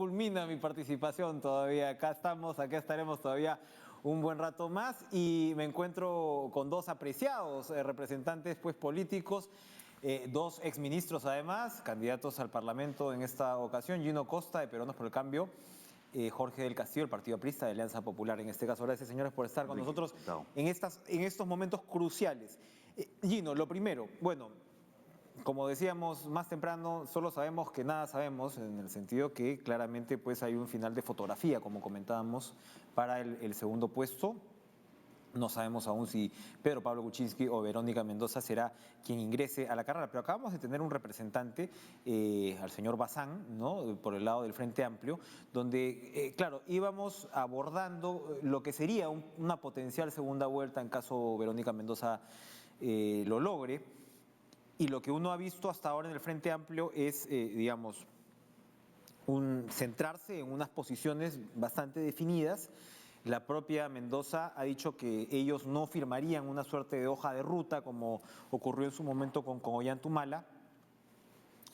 culmina mi participación todavía. Acá estaremos todavía un buen rato más y me encuentro con dos apreciados representantes pues, políticos, dos exministros además, candidatos al Parlamento en esta ocasión, Gino Costa de Peruanos por el Cambio, Jorge del Castillo, el Partido Aprista de Alianza Popular en este caso. Gracias, señores, por estar con nosotros en estos momentos cruciales. Gino, lo primero, bueno, como decíamos más temprano, solo sabemos que nada sabemos, en el sentido que claramente pues, hay un final de fotografía, como comentábamos, para el segundo puesto. No sabemos aún si Pedro Pablo Kuczynski o Verónica Mendoza será quien ingrese a la carrera, pero acabamos de tener un representante, al señor Bazán, ¿no? Por el lado del Frente Amplio, donde, claro, íbamos abordando lo que sería una potencial segunda vuelta en caso Verónica Mendoza lo logre, y lo que uno ha visto hasta ahora en el Frente Amplio es, digamos, centrarse en unas posiciones bastante definidas. La propia Mendoza ha dicho que ellos no firmarían una suerte de hoja de ruta como ocurrió en su momento con Ollanta Humala,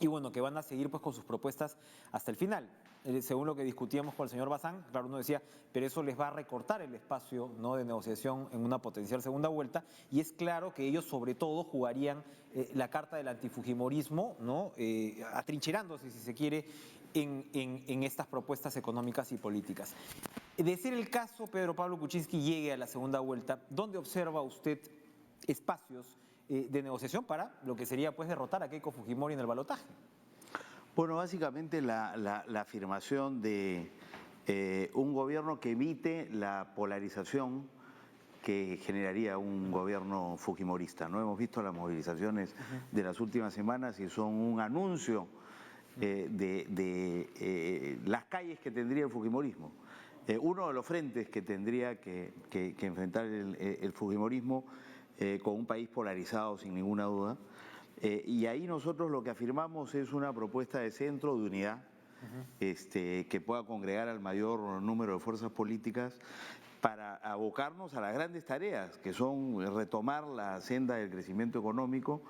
y bueno, que van a seguir pues con sus propuestas hasta el final. Según lo que discutíamos con el señor Bazán, claro, uno decía, pero eso les va a recortar el espacio, ¿no?, de negociación en una potencial segunda vuelta, y es claro que ellos sobre todo jugarían la carta del antifujimorismo, ¿no?, atrincherándose, si se quiere, en estas propuestas económicas y políticas. De ser el caso, Pedro Pablo Kuczynski llegue a la segunda vuelta, ¿dónde observa usted espacios de negociación para lo que sería pues derrotar a Keiko Fujimori en el balotaje? Bueno, básicamente la afirmación de un gobierno que evite la polarización que generaría un gobierno fujimorista, ¿no? Hemos visto las movilizaciones de las últimas semanas y son un anuncio de las calles que tendría el fujimorismo. Uno de los frentes que tendría que enfrentar el fujimorismo con un país polarizado sin ninguna duda. Y ahí nosotros lo que afirmamos es una propuesta de centro, de unidad, que pueda congregar al mayor número de fuerzas políticas para abocarnos a las grandes tareas, que son retomar la senda del crecimiento económico,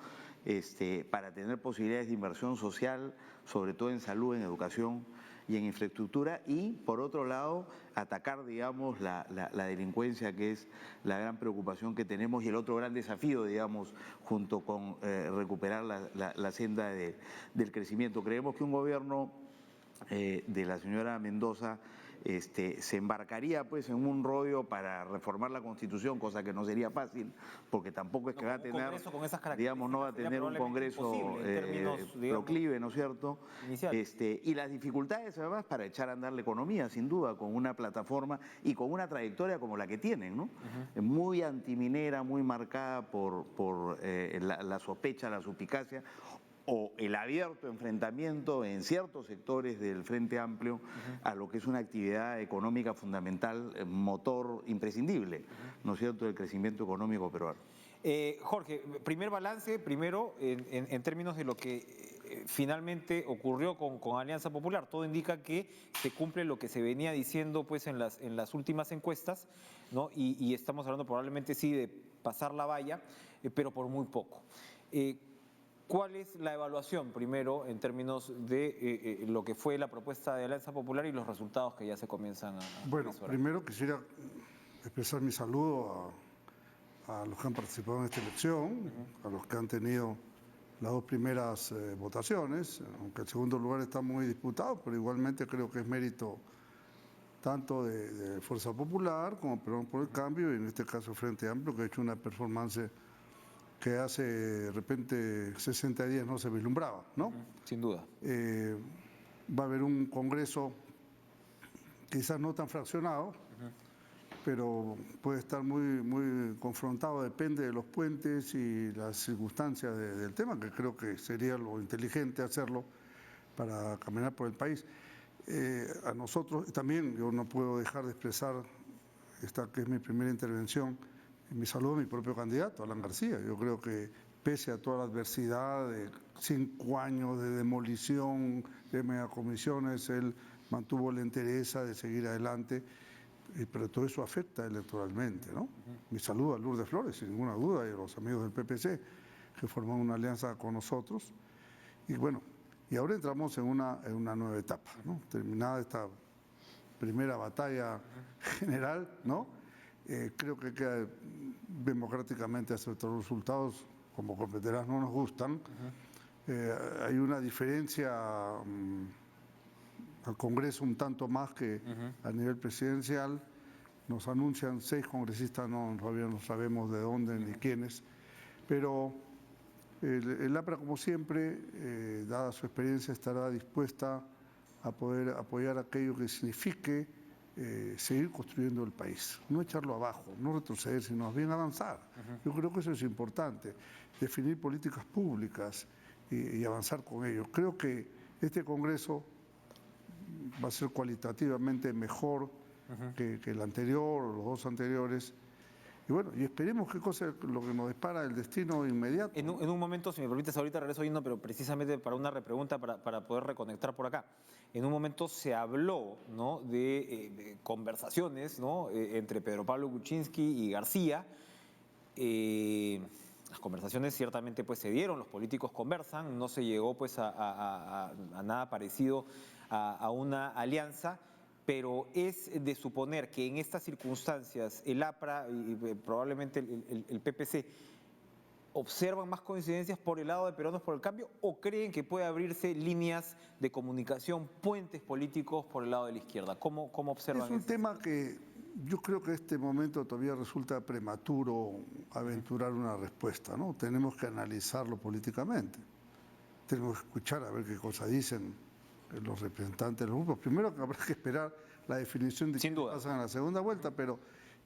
para tener posibilidades de inversión social, sobre todo en salud, en educación y en infraestructura, y por otro lado atacar, digamos, la delincuencia, que es la gran preocupación que tenemos y el otro gran desafío, digamos, junto con recuperar la senda del crecimiento. Creemos que un gobierno de la señora Mendoza se embarcaría pues en un rollo para reformar la Constitución, cosa que no sería fácil, porque tampoco es que va a tener, digamos, no va a tener un Congreso proclive, ¿no es cierto? Y las dificultades además para echar a andar la economía, sin duda, con una plataforma y con una trayectoria como la que tienen, ¿no? Muy antiminera, muy marcada por la sospecha, la suspicacia, o el abierto enfrentamiento en ciertos sectores del Frente Amplio a lo que es una actividad económica fundamental, motor imprescindible, ¿no es cierto?, del crecimiento económico peruano. Jorge, primer balance, primero, en términos de lo que finalmente ocurrió con Alianza Popular. Todo indica que se cumple lo que se venía diciendo pues, en las últimas encuestas, ¿no? Y estamos hablando probablemente sí de pasar la valla, pero por muy poco. ¿Cuál es la evaluación, primero, en términos de lo que fue la propuesta de Alianza Popular y los resultados que ya se comienzan a Bueno, visualizar? primero quisiera expresar mi saludo a los que han participado en esta elección, a los que han tenido las dos primeras votaciones, aunque el segundo lugar está muy disputado, pero igualmente creo que es mérito tanto de Fuerza Popular como Perú por el Cambio, y en este caso Frente Amplio, que ha hecho una performance que hace de repente 60 días no se vislumbraba, ¿no? Sin duda. Va a haber un Congreso quizás no tan fraccionado, pero puede estar muy confrontado, depende de los puentes y las circunstancias del tema, que creo que sería lo inteligente hacerlo para caminar por el país. A nosotros también, yo no puedo dejar de expresar, esta que es mi primera intervención, mi saludo a mi propio candidato, Alan García. Yo creo que pese a toda la adversidad de 5 años de demolición, de megacomisiones, él mantuvo la entereza de seguir adelante, pero todo eso afecta electoralmente, ¿no? Mi saludo a Lourdes Flores, sin ninguna duda, y a los amigos del PPC que forman una alianza con nosotros. Y bueno, Y ahora entramos en una nueva etapa, ¿no? Terminada esta primera batalla general, ¿no? Creo que queda democráticamente aceptar los resultados, como comprenderás, no nos gustan. Hay una diferencia al Congreso un tanto más que a nivel presidencial. Nos anuncian 6 congresistas, todavía no sabemos de dónde ni quiénes, pero el APRA, como siempre, dada su experiencia, estará dispuesta a poder apoyar aquello que signifique seguir construyendo el país, no echarlo abajo, no retroceder, sino más bien avanzar. Yo creo que eso es importante, definir políticas públicas y avanzar con ello. Creo que este Congreso va a ser cualitativamente mejor que el anterior o los 2 anteriores. Y bueno, y esperemos qué cosa es lo que nos depara el destino inmediato. En un momento, si me permites, ahorita regreso yendo, pero precisamente para una repregunta, para poder reconectar por acá. En un momento se habló, ¿no?, de conversaciones, ¿no?, entre Pedro Pablo Kuczynski y García. Las conversaciones ciertamente pues se dieron, los políticos conversan, no se llegó pues a nada parecido a una alianza, pero es de suponer que en estas circunstancias el APRA y probablemente el PPC observan más coincidencias por el lado de Peruanos por el Cambio, o creen que puede abrirse líneas de comunicación, puentes políticos por el lado de la izquierda. ¿Cómo observan eso? Es un tema que yo creo que en este momento todavía resulta prematuro aventurar una respuesta, ¿no? Tenemos que analizarlo políticamente, tenemos que escuchar a ver qué cosas dicen los representantes de los grupos. Primero que habrá que esperar la definición de quiénes pasan a la segunda vuelta, pero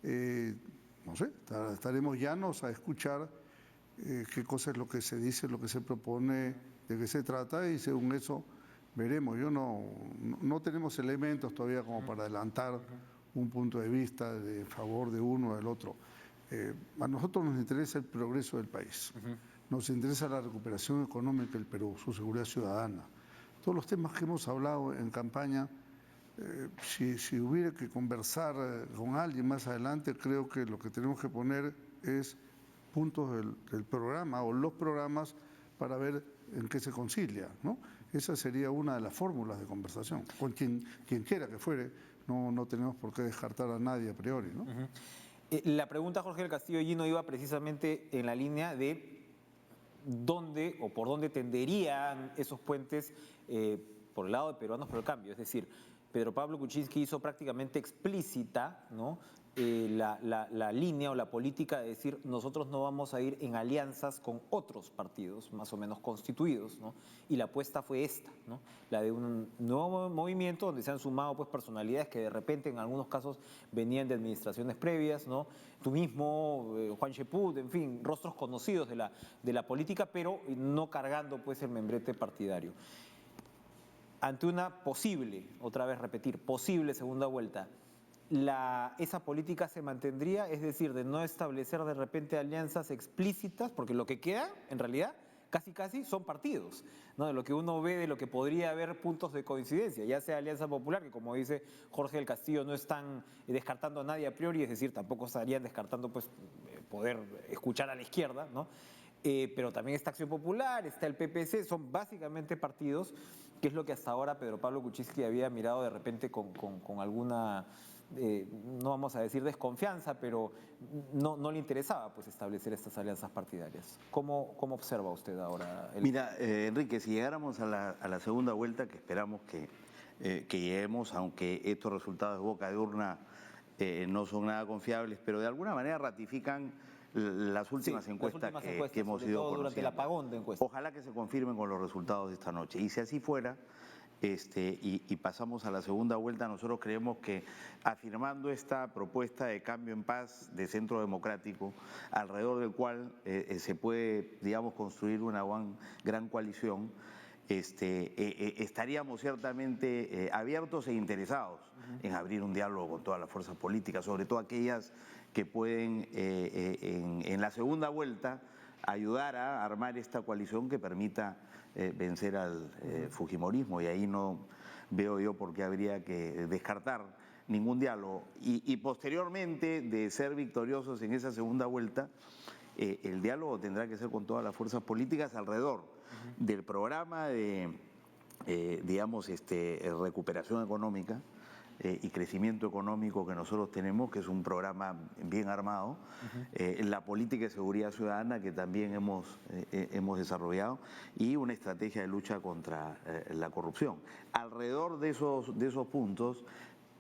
no sé, estaremos llanos a escuchar qué cosa es lo que se dice, lo que se propone, de qué se trata, y según eso veremos. No tenemos elementos todavía como para adelantar un punto de vista de favor de uno o del otro. A nosotros nos interesa el progreso del país, nos interesa la recuperación económica del Perú, su seguridad ciudadana. Todos los temas que hemos hablado en campaña, si hubiera que conversar con alguien más adelante, creo que lo que tenemos que poner es puntos del programa o los programas para ver en qué se concilia, ¿no? Esa sería una de las fórmulas de conversación. Con quien quiera que fuere, no tenemos por qué descartar a nadie a priori, ¿no? La pregunta, Jorge del Castillo Gino, iba precisamente en la línea de dónde o por dónde tenderían esos puentes por el lado de Peruanos por el Cambio. Es decir, Pedro Pablo Kuczynski hizo prácticamente explícita, ¿no?, la línea o la política de decir nosotros no vamos a ir en alianzas con otros partidos más o menos constituidos, ¿no? Y la apuesta fue esta, ¿no?, la de un nuevo movimiento donde se han sumado pues personalidades que de repente en algunos casos venían de administraciones previas, ¿no? Tú mismo, Juan Cheput, en fin, rostros conocidos de la política, pero no cargando pues el membrete partidario. Ante una posible, otra vez repetir, posible segunda vuelta, esa política se mantendría, es decir, de no establecer de repente alianzas explícitas, porque lo que queda, en realidad, casi son partidos, ¿no? De lo que uno ve, de lo que podría haber puntos de coincidencia, ya sea Alianza Popular, que como dice Jorge del Castillo, no están descartando a nadie a priori, es decir, tampoco estarían descartando pues poder escuchar a la izquierda, ¿no? Pero también está Acción Popular, está el PPC, son básicamente partidos, que es lo que hasta ahora Pedro Pablo Kuczynski había mirado de repente con alguna, no vamos a decir desconfianza, pero no le interesaba pues establecer estas alianzas partidarias. ¿Cómo observa usted ahora? Mira, Enrique, si llegáramos a la segunda vuelta, que esperamos que lleguemos, aunque estos resultados de boca de urna no son nada confiables, pero de alguna manera ratifican las últimas encuestas que hemos ido conociendo. Durante el apagón de encuestas. Ojalá que se confirmen con los resultados de esta noche. Y si así fuera, y pasamos a la segunda vuelta, nosotros creemos que afirmando esta propuesta de cambio en paz de centro democrático, alrededor del cual se puede, digamos, construir una gran coalición, estaríamos ciertamente abiertos e interesados en abrir un diálogo con todas las fuerzas políticas, sobre todo aquellas que pueden en la segunda vuelta ayudar a armar esta coalición que permita vencer al fujimorismo, y ahí no veo yo por qué habría que descartar ningún diálogo. Y posteriormente de ser victoriosos en esa segunda vuelta, el diálogo tendrá que ser con todas las fuerzas políticas alrededor del programa de recuperación económica y crecimiento económico que nosotros tenemos, que es un programa bien armado, la política de seguridad ciudadana que también hemos desarrollado y una estrategia de lucha contra la corrupción. Alrededor de esos puntos,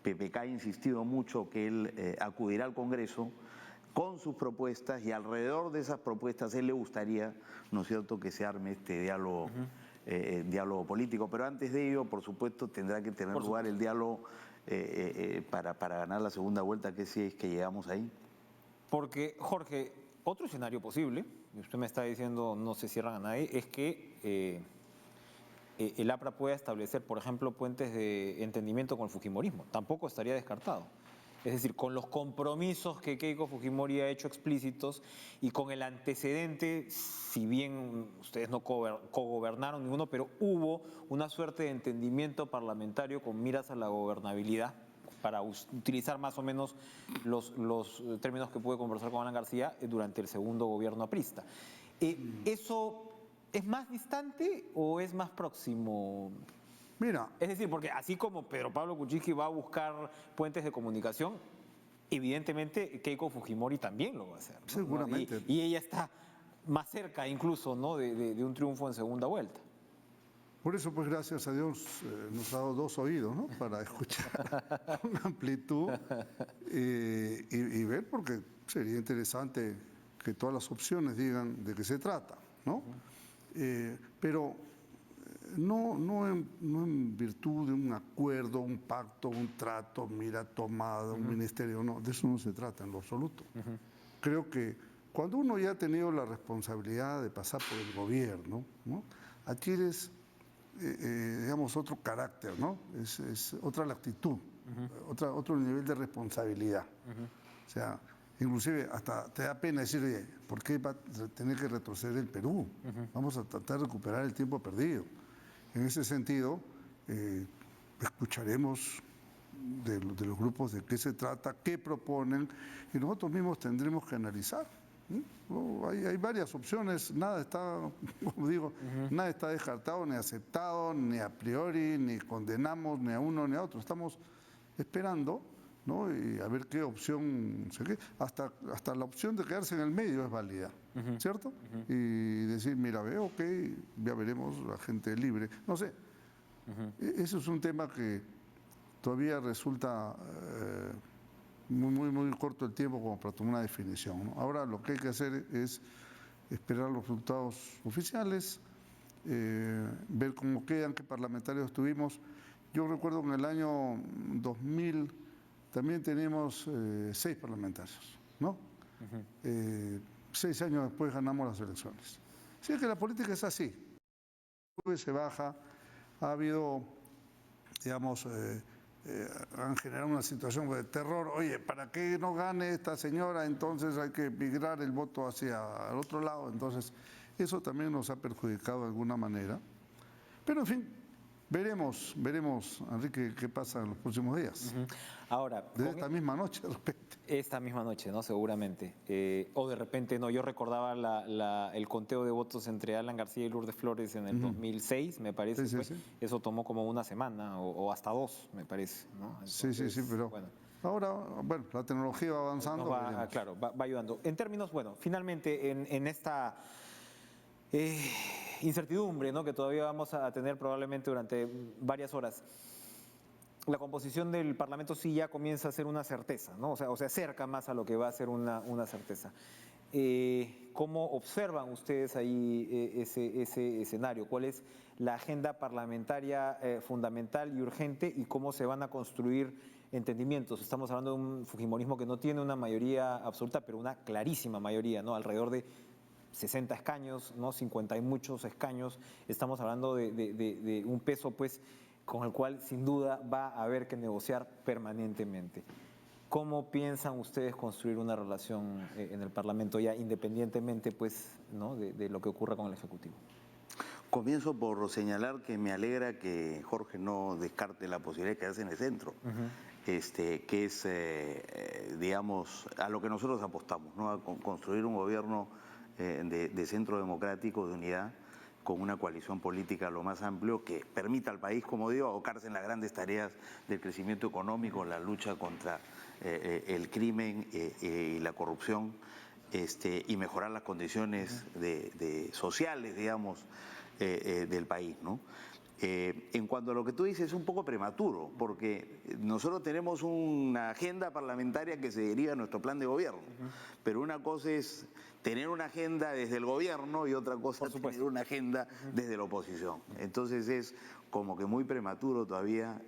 PPK ha insistido mucho que él acudirá al Congreso con sus propuestas y alrededor de esas propuestas él le gustaría, ¿no es cierto?, que se arme este diálogo, diálogo político. Pero antes de ello, por supuesto, tendrá que tener lugar el diálogo para ganar la segunda vuelta, que si es que llegamos ahí. Porque, Jorge, otro escenario posible, y usted me está diciendo no se cierran a nadie, es que el APRA pueda establecer, por ejemplo, puentes de entendimiento con el fujimorismo. Tampoco estaría descartado. Es decir, con los compromisos que Keiko Fujimori ha hecho explícitos y con el antecedente, si bien ustedes no cogobernaron ninguno, pero hubo una suerte de entendimiento parlamentario con miras a la gobernabilidad, para utilizar más o menos los términos que pude conversar con Alan García durante el segundo gobierno aprista. ¿Eso es más distante o es más próximo? Mira, Es decir, porque así como Pedro Pablo Kuczynski va a buscar puentes de comunicación, evidentemente Keiko Fujimori también lo va a hacer, ¿no? Seguramente. Y ella está más cerca incluso, ¿no?, de un triunfo en segunda vuelta. por eso, pues gracias a Dios nos ha dado dos oídos, ¿no?, para escuchar con amplitud y ver, porque sería interesante que todas las opciones digan de qué se trata, ¿no? Pero no en virtud de un acuerdo, un pacto, un trato, mira, tomada, un ministerio, no, de eso no se trata en lo absoluto. Creo que cuando uno ya ha tenido la responsabilidad de pasar por el gobierno, ¿no?, adquieres, digamos, otro carácter, ¿no? Es otra lactitud, otro nivel de responsabilidad. O sea, inclusive hasta te da pena decir, oye, ¿por qué va a tener que retroceder el Perú? Vamos a tratar de recuperar el tiempo perdido. En ese sentido, escucharemos de los grupos de qué se trata, qué proponen, y nosotros mismos tendremos que analizar. Hay varias opciones, nada está, como digo, nada está descartado, ni aceptado, ni a priori, ni condenamos ni a uno ni a otro. Estamos esperando, ¿no?, y a ver qué opción se queda. Hasta la opción de quedarse en el medio es válida, ¿cierto? Y decir, mira, veo, ok, ya veremos, la gente libre, no sé. Eso es un tema que todavía resulta muy corto el tiempo como para tomar una definición, ¿no? Ahora lo que hay que hacer es esperar los resultados oficiales, ver cómo quedan, qué parlamentarios tuvimos. Yo recuerdo que en el año 2000 también tenemos 6 parlamentarios, ¿no? 6 años después ganamos las elecciones. Así que la política es así, se baja, ha habido, digamos, han generado una situación de terror. Oye, ¿para qué no gane esta señora? Entonces hay que migrar el voto hacia el otro lado. Entonces, eso también nos ha perjudicado de alguna manera. Pero, en fin, veremos, Enrique, qué pasa en los próximos días. Ahora, de esta misma noche, de repente. Esta misma noche, ¿no? Seguramente. O de repente no. Yo recordaba el conteo de votos entre Alan García y Lourdes Flores en el 2006, me parece. Sí. Eso tomó como una semana o hasta 2, me parece, ¿no? Entonces, sí, pero bueno. Ahora, bueno, la tecnología va avanzando. Claro, va ayudando. En términos, bueno, finalmente en esta incertidumbre, ¿no?, que todavía vamos a tener probablemente durante varias horas, la composición del Parlamento sí ya comienza a ser una certeza, ¿no? O sea, se acerca más a lo que va a ser una certeza. ¿Cómo observan ustedes ahí ese escenario? ¿Cuál es la agenda parlamentaria fundamental y urgente y cómo se van a construir entendimientos? Estamos hablando de un fujimorismo que no tiene una mayoría absoluta, pero una clarísima mayoría, ¿no? Alrededor de 60 escaños, ¿no? 50 y muchos escaños. Estamos hablando de un peso, pues, con el cual sin duda va a haber que negociar permanentemente. ¿Cómo piensan ustedes construir una relación en el Parlamento ya independientemente, pues, ¿no?, de lo que ocurra con el Ejecutivo? Comienzo por señalar que me alegra que Jorge no descarte la posibilidad de quedarse en el centro, que es, digamos, a lo que nosotros apostamos, ¿no?, a construir un gobierno de centro democrático, de unidad, con una coalición política lo más amplio que permita al país, como digo, abocarse en las grandes tareas del crecimiento económico, la lucha contra el crimen y la corrupción, y mejorar las condiciones sociales, digamos, del país, ¿no? En cuanto a lo que tú dices, es un poco prematuro, porque nosotros tenemos una agenda parlamentaria que se deriva de nuestro plan de gobierno, pero una cosa es tener una agenda desde el gobierno y otra cosa es tener una agenda desde la oposición. Entonces es como que muy prematuro todavía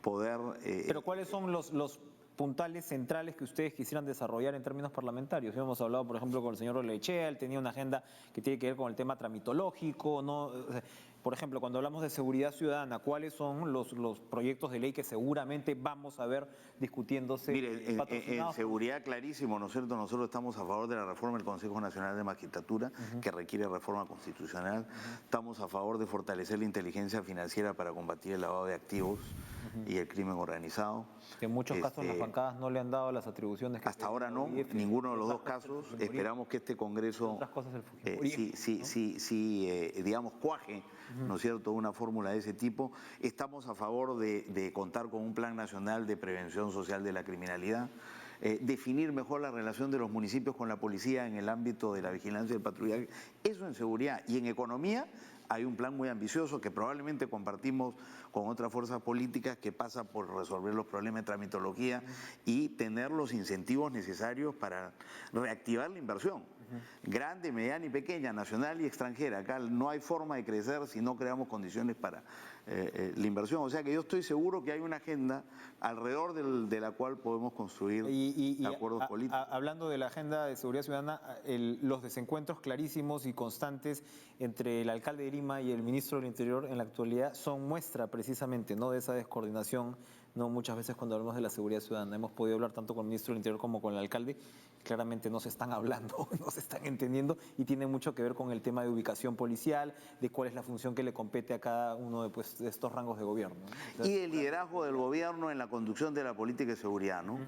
poder... Pero ¿cuáles son los puntales centrales que ustedes quisieran desarrollar en términos parlamentarios? Hemos hablado, por ejemplo, con el señor Olechea, él tenía una agenda que tiene que ver con el tema tramitológico, ¿no? O sea, por ejemplo, cuando hablamos de seguridad ciudadana, ¿cuáles son los proyectos de ley que seguramente vamos a ver discutiéndose? Mire, en seguridad clarísimo, ¿no es cierto? Nosotros estamos a favor de la reforma del Consejo Nacional de Magistratura, que requiere reforma constitucional. Estamos a favor de fortalecer la inteligencia financiera para combatir el lavado de activos y el crimen organizado. Que en muchos casos las bancadas no le han dado las atribuciones que... Hasta ahora no, ninguno de los dos casos. Esperamos que este Congreso digamos, cuaje, ¿no es cierto?, una fórmula de ese tipo. Estamos a favor de contar con un plan nacional de prevención social de la criminalidad, definir mejor la relación de los municipios con la policía en el ámbito de la vigilancia y el patrullaje. Eso en seguridad. Y en economía hay un plan muy ambicioso que probablemente compartimos con otras fuerzas políticas, que pasa por resolver los problemas de tramitología y tener los incentivos necesarios para reactivar la inversión, grande, mediana y pequeña, nacional y extranjera. Acá no hay forma de crecer si no creamos condiciones para la inversión. O sea que yo estoy seguro que hay una agenda alrededor de la cual podemos construir acuerdos políticos. Hablando de la agenda de seguridad ciudadana, los desencuentros clarísimos y constantes entre el alcalde de Lima y el ministro del Interior en la actualidad son muestra precisamente, ¿no?, de esa descoordinación. No, muchas veces cuando hablamos de la seguridad ciudadana hemos podido hablar tanto con el ministro del Interior como con el alcalde, claramente no se están hablando, no se están entendiendo, y tiene mucho que ver con el tema de ubicación policial, de cuál es la función que le compete a cada uno de estos rangos de gobierno, ¿no? Entonces, y el liderazgo del gobierno en la conducción de la política de seguridad, ¿no?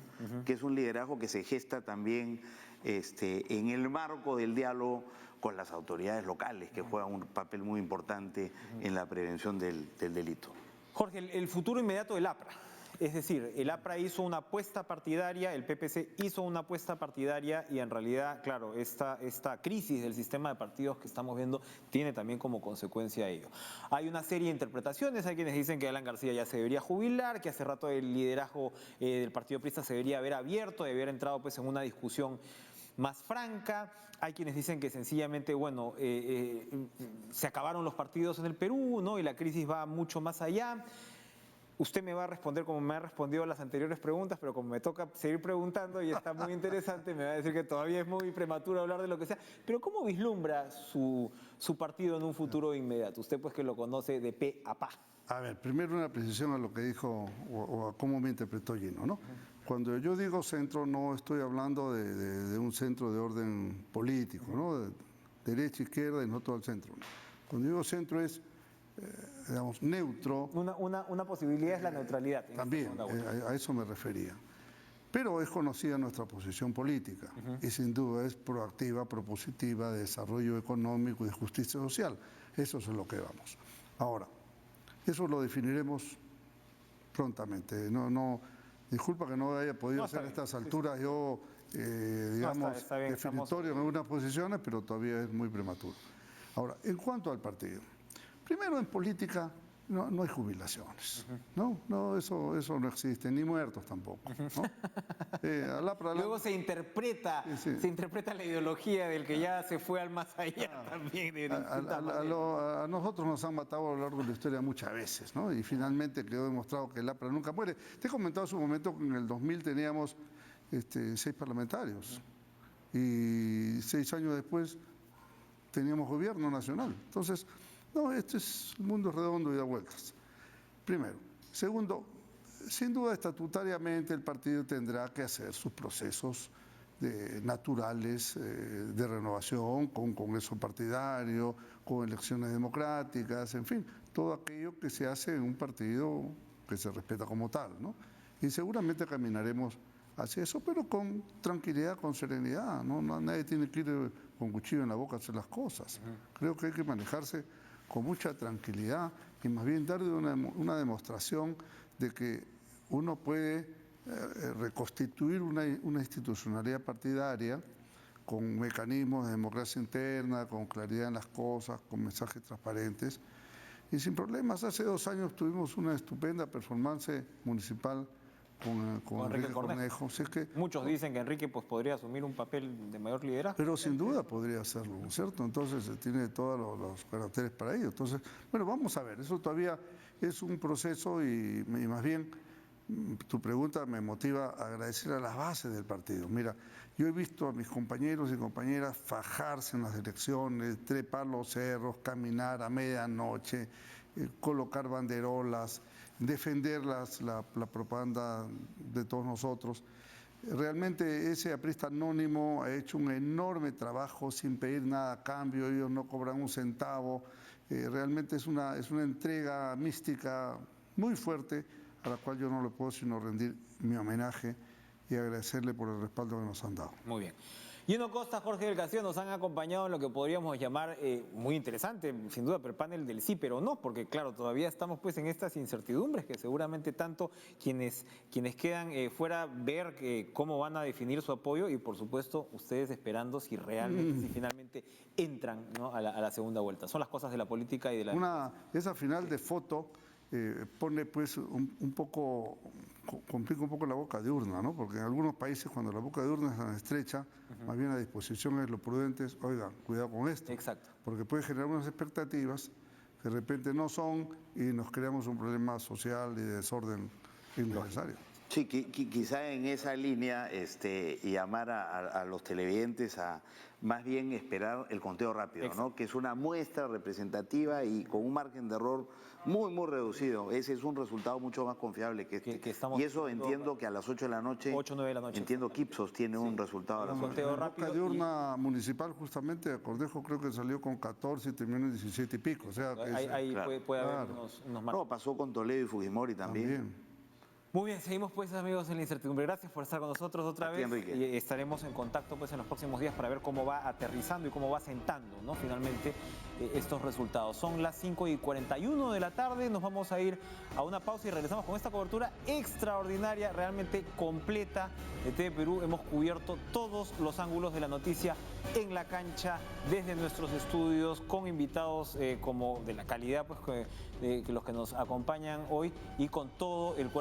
Que es un liderazgo que se gesta también en el marco del diálogo con las autoridades locales, que juegan un papel muy importante en la prevención del delito. Jorge, el futuro inmediato del APRA. Es decir, el APRA hizo una apuesta partidaria, el PPC hizo una apuesta partidaria y en realidad, claro, esta crisis del sistema de partidos que estamos viendo tiene también como consecuencia ello. Hay una serie de interpretaciones, hay quienes dicen que Alan García ya se debería jubilar, que hace rato el liderazgo del Partido Aprista se debería haber abierto, de haber entrado pues en una discusión más franca. Hay quienes dicen que sencillamente, bueno, se acabaron los partidos en el Perú, ¿no?, y la crisis va mucho más allá. Usted me va a responder como me ha respondido a las anteriores preguntas, pero como me toca seguir preguntando y está muy interesante, me va a decir que todavía es muy prematuro hablar de lo que sea. Pero ¿cómo vislumbra su partido en un futuro inmediato? Usted pues que lo conoce de pe a pa. A ver, primero una precisión a lo que dijo o a cómo me interpretó Gino, ¿no? Cuando yo digo centro, no estoy hablando de un centro de orden político, ¿no? De derecha, izquierda y no todo el centro. Cuando digo centro es, digamos, neutro. Una posibilidad es la neutralidad. También, a eso me refería. Pero es conocida nuestra posición política y sin duda es proactiva, propositiva, de desarrollo económico y de justicia social. Eso es lo que vamos. Ahora, eso lo definiremos prontamente. Disculpa que no haya podido hacer a estas alturas yo, digamos, está bien, definitorio en algunas posiciones, pero todavía es muy prematuro. Ahora, en cuanto al partido, primero en política no hay jubilaciones, ¿no? Eso no existe, ni muertos tampoco, ¿no? Luego se interpreta la ideología del que ya se fue al más allá también. A nosotros nos han matado a lo largo de la historia muchas veces, ¿no? Y finalmente quedó demostrado que el APRA nunca muere. Te he comentado en su momento que en el 2000 teníamos 6 parlamentarios y 6 años después teníamos gobierno nacional. Entonces, no, este es un mundo redondo y da vueltas. Primero. Segundo, sin duda estatutariamente el partido tendrá que hacer sus procesos naturales de renovación, con congreso partidario, con elecciones democráticas, en fin, todo aquello que se hace en un partido que se respeta como tal, ¿no? Y seguramente caminaremos hacia eso, pero con tranquilidad, con serenidad. Nadie tiene que ir con cuchillo en la boca a hacer las cosas. Creo que hay que manejarse con mucha tranquilidad y más bien darle una demostración de que uno puede reconstituir una institucionalidad partidaria con mecanismos de democracia interna, con claridad en las cosas, con mensajes transparentes y sin problemas. Hace 2 años tuvimos una estupenda performance municipal con Enrique Cornejo. Si es que, muchos dicen que Enrique pues, podría asumir un papel de mayor liderazgo. Pero sin duda podría hacerlo, ¿no es cierto? Entonces tiene todos los caracteres para ello. Entonces, bueno, vamos a ver, eso todavía es un proceso y más bien tu pregunta me motiva a agradecer a las bases del partido. Mira, yo he visto a mis compañeros y compañeras fajarse en las elecciones, trepar los cerros, caminar a medianoche, colocar banderolas, defender la propaganda de todos nosotros. Realmente ese aprista anónimo ha hecho un enorme trabajo sin pedir nada a cambio, ellos no cobran un centavo. Realmente es una entrega mística muy fuerte a la cual yo no le puedo sino rendir mi homenaje y agradecerle por el respaldo que nos han dado. Muy bien. Gino Costa, Jorge del Castillo nos han acompañado en lo que podríamos llamar, muy interesante, sin duda, pero el panel del sí, pero no, porque claro, todavía estamos pues en estas incertidumbres que seguramente tanto quienes quedan fuera ver cómo van a definir su apoyo y por supuesto ustedes esperando si realmente, si finalmente entran, ¿no? a la segunda vuelta. Son las cosas de la política y de la... Esa final de foto pone pues un poco, complica un poco la boca de urna, ¿no? Porque en algunos países cuando la boca de urna es tan estrecha, más bien la disposición es lo prudente, es, oigan, cuidado con esto. Exacto. Porque puede generar unas expectativas que de repente no son y nos creamos un problema social y de desorden innecesario. Sí, quizá en esa línea llamar a los televidentes a más bien esperar el conteo rápido, ¿no? Que es una muestra representativa y con un margen de error muy, muy reducido. Ese es un resultado mucho más confiable que este. Y eso entiendo que a las 8 de la noche, 8 o 9 de la noche. Entiendo que Ipsos tiene un resultado a las 8. Conteo La rápido boca de urna municipal, justamente, Cornejo creo que salió con 14 y terminó en 17 y pico. O sea, ahí claro, puede haber claro. unos marcos. No, pasó con Toledo y Fujimori también. Muy bien, seguimos pues amigos en la incertidumbre. Gracias por estar con nosotros otra vez. Enrique. Y estaremos en contacto pues en los próximos días para ver cómo va aterrizando y cómo va sentando, ¿no? Finalmente estos resultados. Son las 5:41 de la tarde, nos vamos a ir a una pausa y regresamos con esta cobertura extraordinaria, realmente completa de TV Perú. Hemos cubierto todos los ángulos de la noticia en la cancha, desde nuestros estudios, con invitados como de la calidad pues que los que nos acompañan hoy y con todo el cuerpo